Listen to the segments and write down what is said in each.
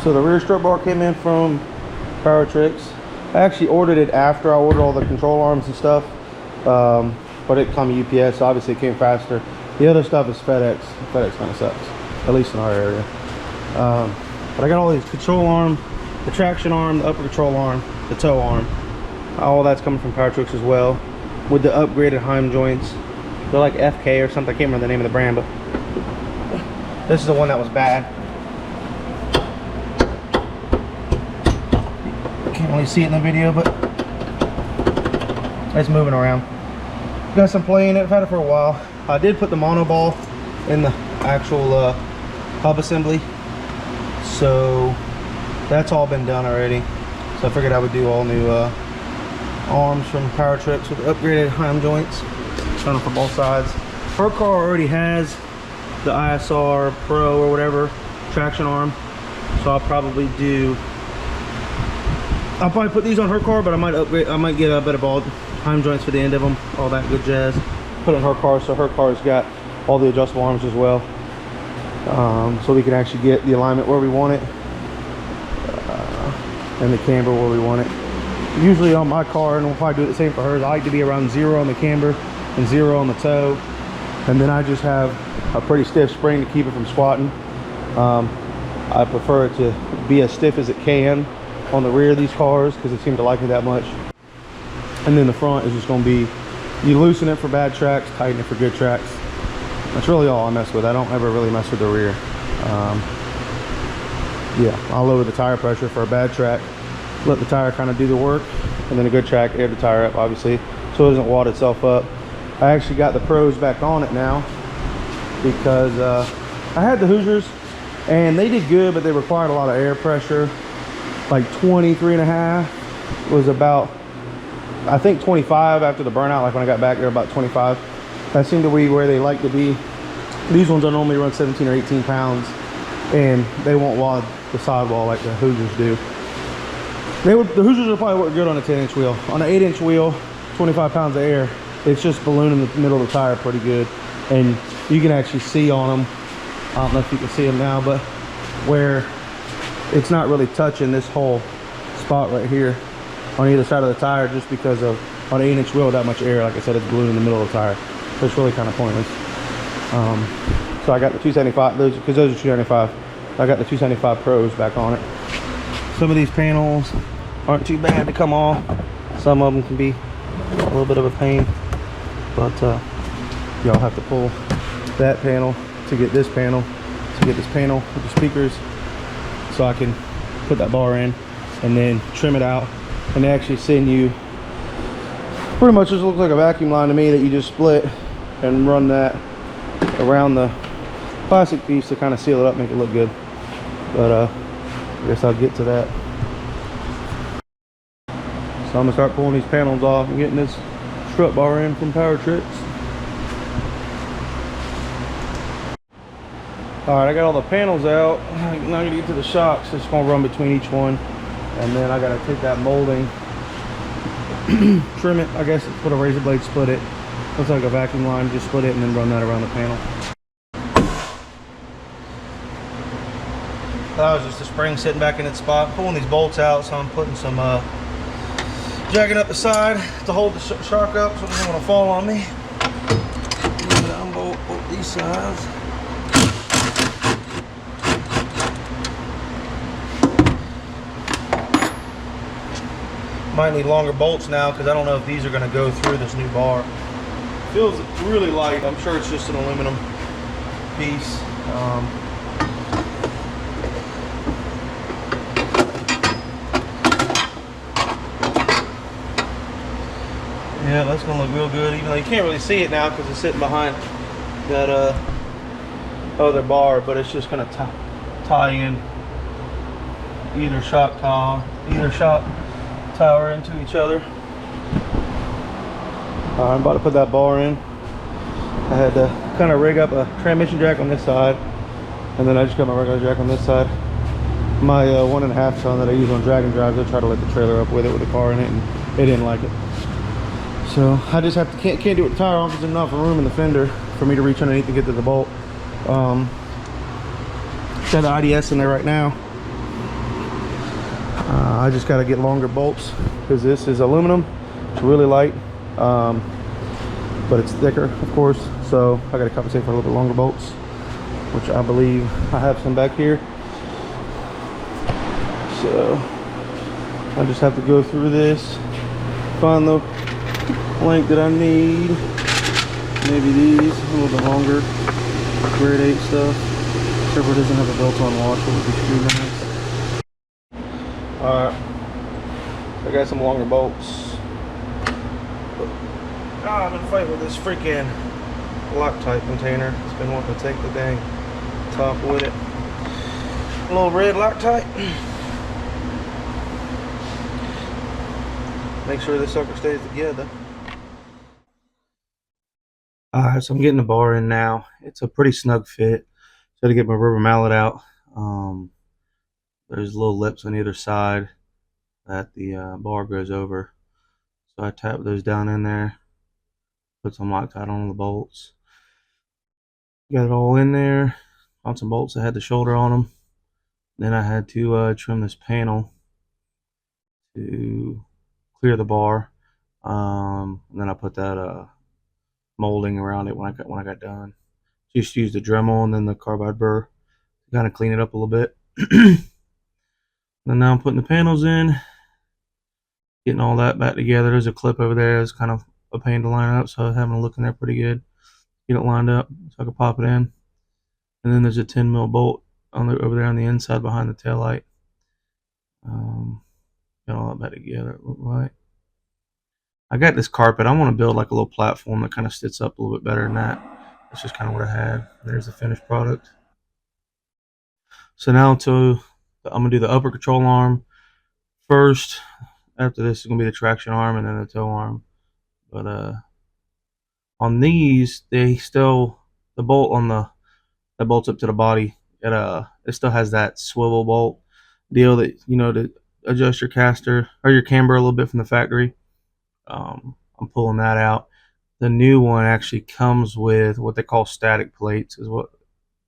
So the rear strut bar came in from Powertrix. I actually ordered it after I ordered all the control arms and stuff, but it came UPS, so obviously it came faster. The other stuff is FedEx. FedEx kind of sucks, at least in our area. But I got all these control arm, the traction arm, the upper control arm, the tow arm. All that's coming from Powertrix as well, with the upgraded Heim joints. They're like FK or something. I can't remember the name of the brand, but this is the one that was bad. Can't really see it in the video, but it's moving around. Got some play in it. I've had it for a while. I did put the monoball in the actual hub assembly, so that's all been done already. So I figured I would do all new arms from Powertrix with upgraded Heim joints. Done them for both sides. Her car already has the ISR Pro or whatever traction arm, so I'll probably put these on her car, but I might upgrade. I might get a bit of all Heim joints for the end of them, all that good jazz. Put it on her car, so her car's got all the adjustable arms as well, so we can actually get the alignment where we want it, and the camber where we want it. Usually on my car, and we'll probably do the same for hers, I like to be around 0 on the camber and 0 on the toe, and then I just have a pretty stiff spring to keep it from squatting. I prefer it to be as stiff as it can on the rear of these cars because it seemed to like it that much. And then the front is just going to be, you loosen it for bad tracks, tighten it for good tracks. That's really all I mess with. I don't ever really mess with the rear. Yeah, I'll lower the tire pressure for a bad track, let the tire kind of do the work, and then a good track, air the tire up obviously so it doesn't wad itself up. I actually got the Pros back on it now because I had the Hoosiers and they did good, but they required a lot of air pressure. Like 23.5 was about, I think 25 after the burnout. Like when I got back there, about 25. That seemed to be where they like to be. These ones I normally run 17 or 18 pounds, and they won't wad the sidewall like the Hoosiers do. The Hoosiers will probably work good on a 10-inch wheel. On an 8-inch wheel, 25 pounds of air, it's just ballooning the middle of the tire pretty good, and you can actually see on them. I don't know if you can see them now, but where it's not really touching this whole spot right here on either side of the tire, just because of on an 8-inch wheel that much air, like I said, it's ballooning the middle of the tire, so it's really kind of pointless. So I got the 275, because those are 295. I got the 275 Pros back on it. Some of these panels aren't too bad to come off. Some of them can be a little bit of a pain, but y'all have to pull that panel to get this panel, with the speakers, so I can put that bar in and then trim it out. And they actually send you, pretty much just looks like a vacuum line to me, that you just split and run that around the plastic piece to kind of seal it up, make it look good. But I guess I'll get to that. So I'm gonna start pulling these panels off and getting this strut bar in from Powertrix. Alright, I got all the panels out. Now I'm gonna get to the shocks. Just gonna run between each one, and then I gotta take that molding, trim it, I guess, put a razor blade, split it. Looks like a vacuum line, just split it and then run that around the panel. That was just a spring sitting back in its spot. Pulling these bolts out, so I'm putting some jacking up the side to hold the shark up so it doesn't want to fall on me. Unbolt both these sides. Might need longer bolts now because I don't know if these are going to go through this new bar. Feels really light. I'm sure it's just an aluminum piece. Yeah, that's gonna look real good, even though you can't really see it now because it's sitting behind that other bar, but it's just gonna tie in either shock tower into each other. I'm about to put that bar in. I had to kind of rig up a transmission jack on this side, and then I just got my regular jack on this side. My 1.5 ton that I use on drag and drives, I try to let the trailer up with it with the car in it, and it didn't like it. So I just have to can't do it with the tire on because there's enough room in the fender for me to reach underneath and get to the bolt. Got the IDS in there right now. I just got to get longer bolts because this is aluminum. It's really light, but it's thicker, of course. So I got to compensate for a little bit longer bolts, which I believe I have some back here. So I just have to go through this, find the length that I need. Maybe these, a little bit longer, grade 8 stuff. Except for it doesn't have a bolt-on washer, would be too nice. Alright, I got some longer bolts. I've been fighting with this freaking Loctite container. It's been wanting to take the dang top with it. A little red Loctite. Make sure this sucker stays together. Alright, so I'm getting the bar in now. It's a pretty snug fit. So to get my rubber mallet out, there's little lips on either side that the bar goes over. So I tap those down in there, put some Loctite on the bolts. Got it all in there. Found some bolts that had the shoulder on them. Then I had to trim this panel to clear the bar. And then I put that molding around it when I got done. Just used the Dremel and then the carbide burr to kind of clean it up a little bit. And now I'm putting the panels in, getting all that back together. There's a clip over there. It's kind of a pain to line up, so I'm having a look in there pretty good. Get it lined up so I can pop it in. And then there's a 10 mil bolt over there on the inside behind the taillight. Got all that back together, it looked like. I got this carpet. I want to build like a little platform that kind of sits up a little bit better than that. That's just kind of what I had. There's the finished product. So now I'm gonna do the upper control arm first. After this is gonna be the traction arm and then the tow arm. But on these, the bolt on that bolts up to the body. It still has that swivel bolt deal that to adjust your caster or your camber a little bit from the factory. I'm pulling that out. The new one actually comes with what they call static plates, is what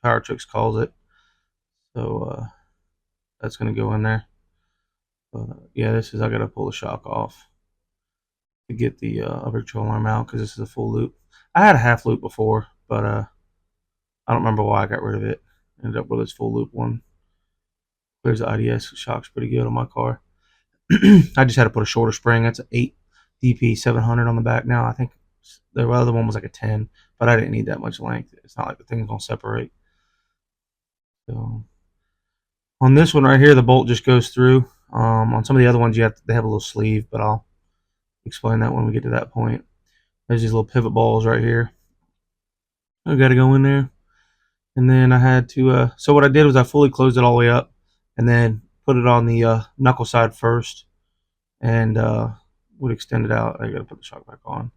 Powertrix calls it. So that's going to go in there. But yeah, I got to pull the shock off to get the upper control arm out because this is a full loop. I had a half loop before, but I don't remember why I got rid of it. Ended up with this full loop one. There's the IDS shock's pretty good on my car. I just had to put a shorter spring. That's an 8 DP 700 on the back now. I think the other one was like a 10, but I didn't need that much length. It's not like the thing's gonna separate. So on this one right here, the bolt just goes through. On some of the other ones, they have a little sleeve, but I'll explain that when we get to that point. There's these little pivot balls right here. I got to go in there, and then I had to. So what I did was I fully closed it all the way up, and then put it on the knuckle side first, and would extend it out. I got to put the shock back on.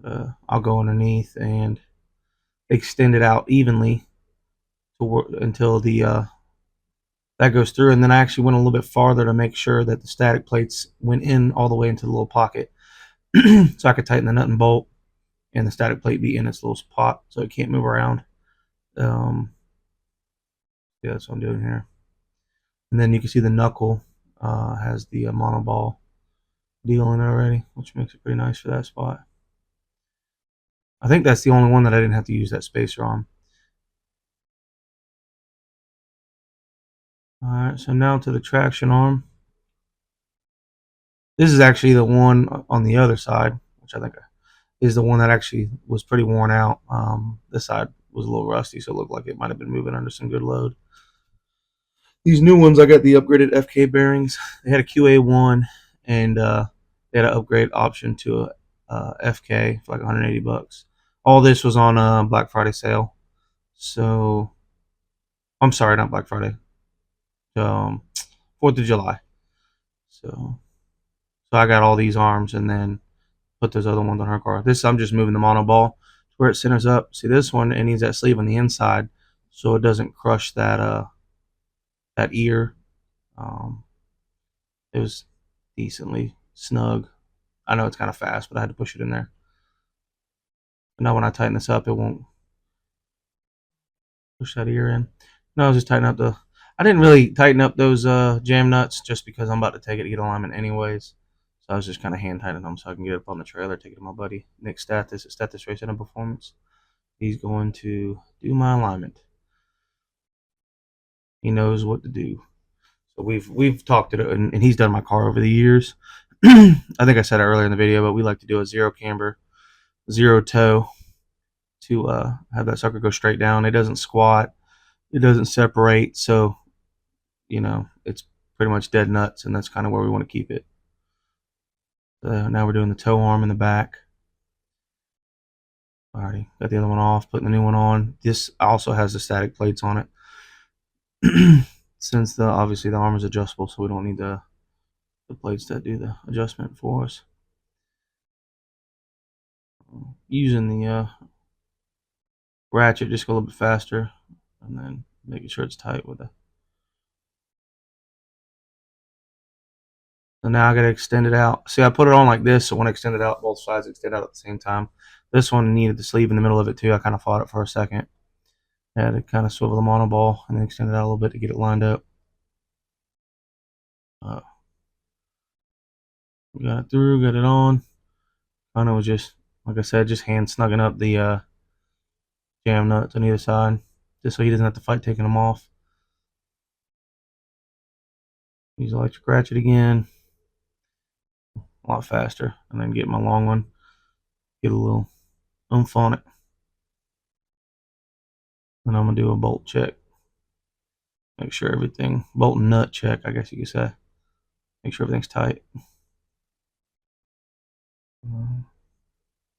But I'll go underneath and extend it out evenly until the that goes through. And then I actually went a little bit farther to make sure that the static plates went in all the way into the little pocket, so I could tighten the nut and bolt, and the static plate be in its little spot so it can't move around. Yeah, that's what I'm doing here. And then you can see the knuckle has the monoball deal in it already, which makes it pretty nice for that spot. I think that's the only one that I didn't have to use that spacer on. Alright, so now to the traction arm. This is actually the one on the other side, which I think is the one that actually was pretty worn out. This side was a little rusty, so it looked like it might have been moving under some good load. These new ones, I got the upgraded FK bearings. They had a QA1, and they had an upgrade option to a FK for like 180 bucks. All this was on a Black Friday sale. So, I'm sorry, not Black Friday. 4th of July. So I got all these arms and then put those other ones on her car. This, I'm just moving the monoball to where it centers up. See, this one, it needs that sleeve on the inside so it doesn't crush that that ear. It was decently snug. I know it's kind of fast, but I had to push it in there. But now when I tighten this up, it won't push that ear in. No, I was just tightening up I didn't really tighten up those jam nuts just because I'm about to take it to get alignment anyways. So I was just kind of hand tightening them so I can get it up on the trailer, take it to my buddy Nick Stathas at Stathas Racing and Performance. He's going to do my alignment. He knows what to do. So we've talked it, and he's done my car over the years. I think I said it earlier in the video, but we like to do a zero camber, zero toe to have that sucker go straight down. It doesn't squat, it doesn't separate, so you know it's pretty much dead nuts, and that's kind of where we want to keep it. Now we're doing the toe arm in the back. Alrighty, got the other one off, putting the new one on. This also has the static plates on it. Since obviously the arm is adjustable, so we don't need the plates that do the adjustment for us. Using the ratchet, just go a little bit faster, and then making sure it's tight with it. So now I got to extend it out. See, I put it on like this, so when I extend it out, both sides extend out at the same time. This one needed the sleeve in the middle of it too. I kind of fought it for a second. I had to kind of swivel the monoball and then extend it out a little bit to get it lined up. We got it through, got it on. Kind of was just, like I said, just hand snugging up the jam nuts on either side, just so he doesn't have to fight taking them off. Use electric ratchet again, a lot faster, and then get my long one, get a little oomph on it. And I'm gonna do a bolt check. Make sure everything, bolt and nut check, I guess you could say. Make sure everything's tight.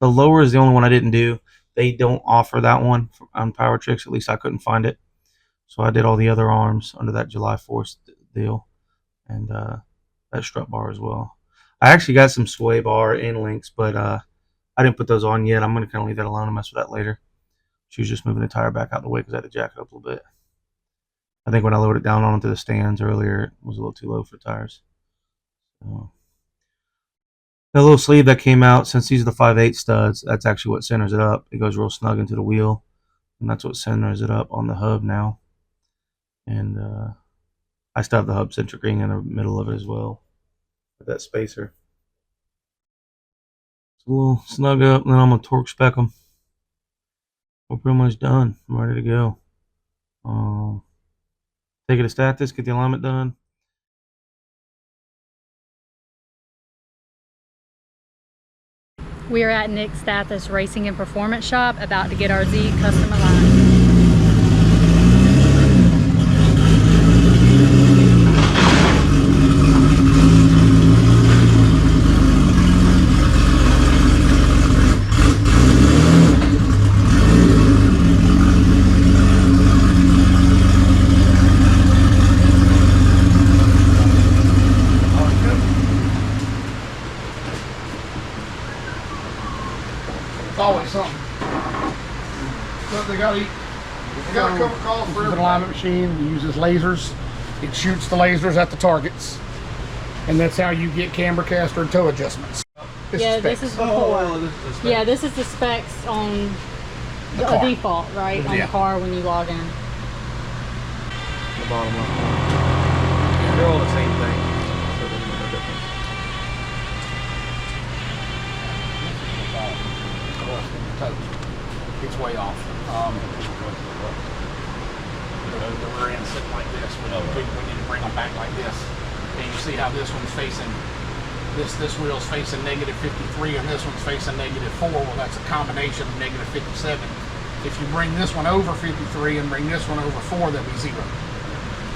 The lower is the only one I didn't do. They don't offer that one on Powertrix. At least I couldn't find it. So I did all the other arms under that July 4th deal. And that strut bar as well. I actually got some sway bar and links, but I didn't put those on yet. I'm going to kind of leave that alone and mess with that later. She was just moving the tire back out the way because I had to jack it up a little bit. I think when I loaded it down onto the stands earlier, it was a little too low for tires. So, the little sleeve that came out, since these are the 5/8 studs, that's actually what centers it up. It goes real snug into the wheel, and that's what centers it up on the hub now. And I still have the hub centric ring in the middle of it as well, with that spacer. So we'll snug up, and then I'm going to torque spec them. We're pretty much done. I'm ready to go. Take it to Stathas, get the alignment done. We are at Nick Stathas Racing and Performance Shop, about to get our Z custom aligned. Always something. But they got a couple calls for an alignment machine. It uses lasers. It shoots the lasers at the targets, and that's how you get camber caster and toe adjustments. This is before. Yeah, this is the specs on the default, right? On the car when you log in. The bottom line. They're all the same thing. So there's no difference. It's way off. The rear end sitting like this. We need to bring them back like this. And you see how this one's facing. This wheel's facing negative 53, and this one's facing negative 4. Well, that's a combination of negative 57. If you bring this one over 53 and bring this one over 4, that'd be 0.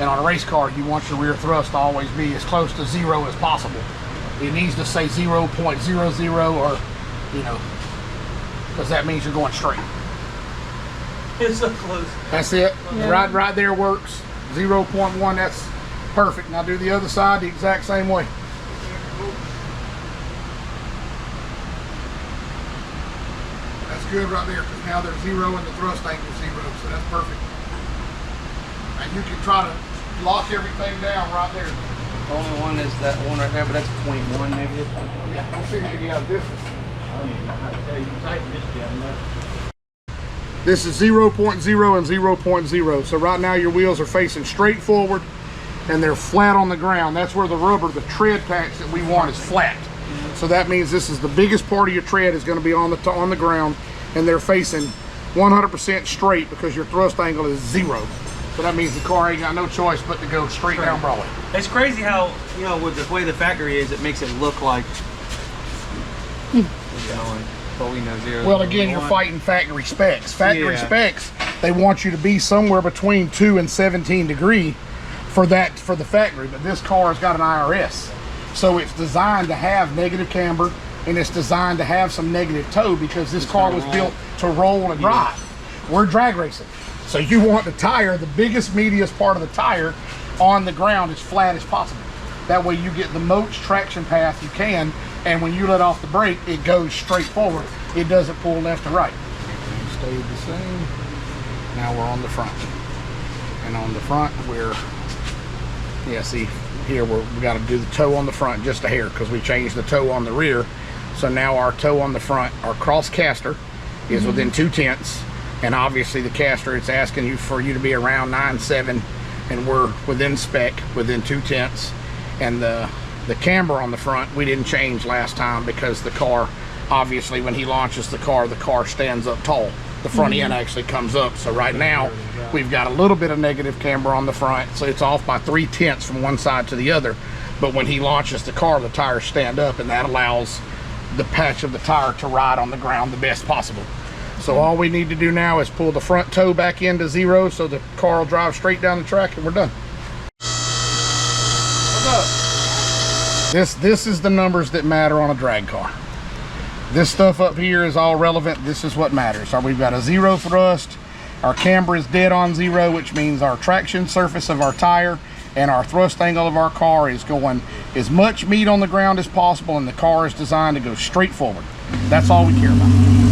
And on a race car, you want your rear thrust to always be as close to 0 as possible. It needs to say 0.00 or, you know, because that means you're going straight. It's so close. That's it. Yeah. Right there works. 0.1, that's perfect. Now do the other side the exact same way. That's good right there, because now they're 0 and the thrust angle 0, so that's perfect. And you can try to lock everything down right there. The only one is that one right there, but that's 0.1 negative. Yeah, we'll see if you have a difference. This is 0.0 and 0.0. So right now your wheels are facing straight forward and they're flat on the ground. That's where the rubber, the tread patch that we want is flat. So that means this is the biggest part of your tread is going to be on the ground, and they're facing 100% straight because your thrust angle is 0. So that means the car ain't got no choice but to go straight down Broadway. It's crazy how, you know, with the way the factory is, it makes it look like, you know, but we know 0. Well, again, you're fighting factory specs. Factory specs, they want you to be somewhere between 2 and 17 degree for the factory, but this car has got an IRS. So it's designed to have negative camber, and it's designed to have some negative toe because this car was built to roll and ride. We're drag racing. So you want the tire, the biggest, meatiest part of the tire on the ground as flat as possible. That way you get the most traction path you can, and when you let off the brake, it goes straight forward. It doesn't pull left or right. Stayed the same. Now we're on the front. And on the front, see, here we got to do the toe on the front just a hair because we changed the toe on the rear. So now our toe on the front, our cross caster is within 2/10, and obviously the caster, it's asking you for you to be around 9.7, and we're within spec, within 2/10. And the camber on the front we didn't change last time because the car, obviously when he launches the car stands up tall. The front end actually comes up. So right now we've got a little bit of negative camber on the front, so it's off by 3/10 from one side to the other. But when he launches the car, the tires stand up, and that allows the patch of the tire to ride on the ground the best possible. So all we need to do now is pull the front toe back into 0 so the car will drive straight down the track, and we're done. What's up? This is the numbers that matter on a drag car. This stuff up here is all relevant. This is what matters. So we've got a 0 thrust. Our camber is dead on 0, which means our traction surface of our tire and our thrust angle of our car is going as much meat on the ground as possible, and the car is designed to go straight forward. That's all we care about.